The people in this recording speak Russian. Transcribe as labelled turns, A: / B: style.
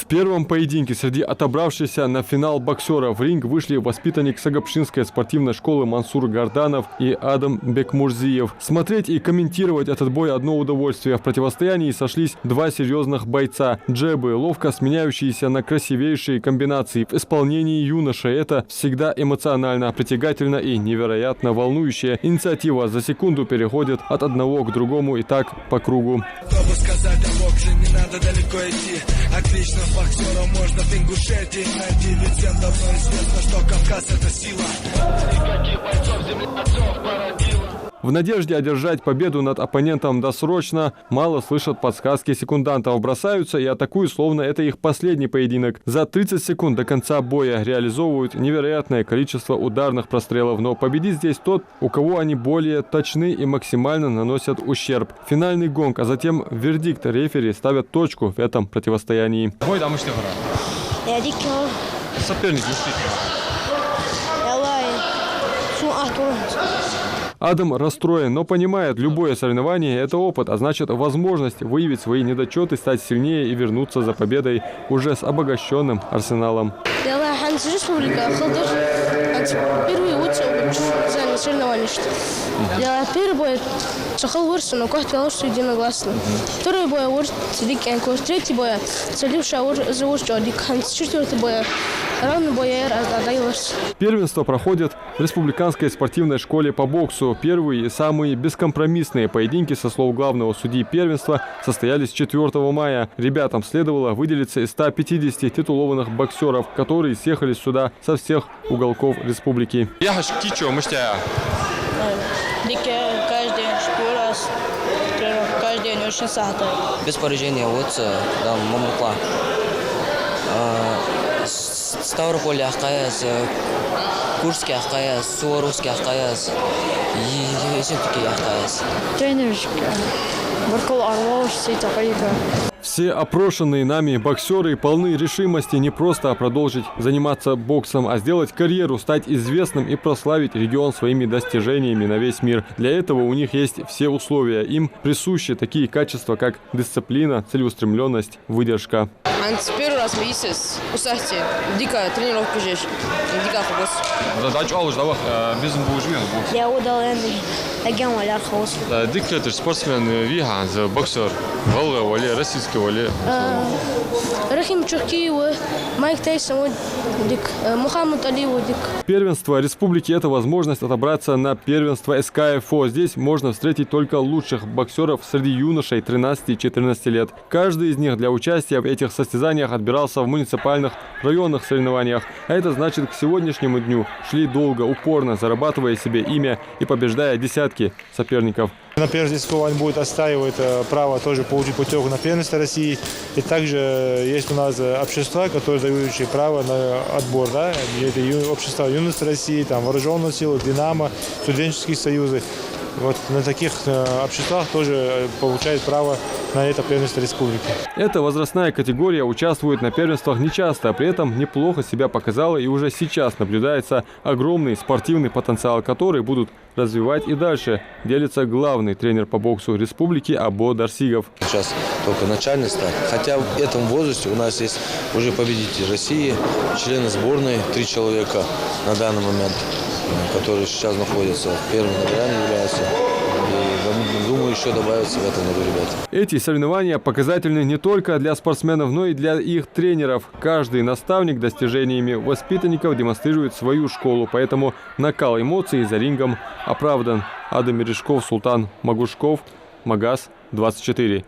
A: В первом поединке среди отобравшихся на финал боксеров в ринг вышли воспитанник Сагапшинской спортивной школы Мансур Гарданов и Адам Бекмурзиев. Смотреть и комментировать этот бой одно удовольствие. В противостоянии сошлись два серьезных бойца. Джебы, ловко сменяющиеся на красивейшие комбинации. В исполнении юноши это всегда эмоционально, притягательно и невероятно волнующая. Инициатива за секунду переходит от одного к другому и так по кругу.
B: Отлично боксером можно в Ингушетии найти, ведь всем давно известно, что Кавказ это сила. Никаких бойцов земля отцов породила.
A: В надежде одержать победу над оппонентом досрочно, мало слышат подсказки секундантов, бросаются и атакуют, словно это их последний поединок. За 30 секунд до конца боя реализовывают невероятное количество ударных прострелов, но победит здесь тот, у кого они более точны и максимально наносят ущерб. Финальный гонг, а затем вердикт рефери ставят точку в этом противостоянии.
C: Бой домашний игра. Соперник действительно.
A: Адам расстроен, но понимает, любое соревнование – это опыт, а значит возможность выявить свои недочеты, стать сильнее и вернуться за победой уже с обогащенным арсеналом.
D: Первый бой Сахал Урс, но Кот Велос единогласно. Второй бой Урс, Дикенко, третий бой Целивша за Урс, четвертый бой равный бой Адайлас.
A: Первенство проходит в Республиканской спортивной школе по боксу. Первые и самые бескомпромиссные поединки, со слов главного судьи первенства, состоялись 4 мая. Ребятам следовало выделиться из 150 титулованных боксеров, которые съехались сюда со всех уголков республики.
D: Каждый день очень сахар.
E: Без поражения да, Мамрукла. Ставрополь Ахкаяс, Курский Ахкаяс, Суворовский Ахкаяс, и все-таки Ахкаяс.
D: Тренер Баркал Орлов,
A: Все опрошенные нами боксеры полны решимости не просто продолжить заниматься боксом, а сделать карьеру, стать известным и прославить регион своими достижениями на весь мир. Для этого у них есть все условия. Им присущи такие качества, как дисциплина, целеустремленность, выдержка.
F: Первый раз месяц, кстати, дикая тренировка здесь, дикая фокус.
C: Задача алушдавах bizim bu jmen bu.
D: Я удал агам аляр хаус.
C: Диктатор спортсмен вихан за боксер. Волга вали российский вали.
D: Рахим Чуркиев, Майк Тайсон, Мухаммад Алиев.
A: Первенство республики – это возможность отобраться на первенство СКФО. Здесь можно встретить только лучших боксеров среди юношей 13-14 лет. Каждый из них для участия в этих состязаниях отбирался в муниципальных районных соревнованиях. А это значит, к сегодняшнему дню шли долго, упорно, зарабатывая себе имя и побеждая десятки соперников.
G: На первенство он будет отстаивать право тоже получить путевку на первенство России. И также есть у нас общества, которые дают право на отбор. Да? Это общество юности России, там, вооруженные силы, Динамо, студенческие союзы. Вот на таких обществах тоже получает право на это первенство республики.
A: Эта возрастная категория участвует на первенствах нечасто, а при этом неплохо себя показала, и уже сейчас наблюдается огромный спортивный потенциал, который будут развивать и дальше, делится главный тренер по боксу республики Або Дарсигов.
H: Сейчас только начальный старт. Хотя в этом возрасте у нас есть уже победители России, члены сборной, 3 человека на данный момент, которые сейчас находятся в первом наборе, являются. И, думаю, еще добавятся в этом году ребята.
A: Эти соревнования показательны не только для спортсменов, но и для их тренеров. Каждый наставник достижениями воспитанников демонстрирует свою школу, поэтому накал эмоций за рингом оправдан. Адам Мережков, Султан Магушков, Магаз 24.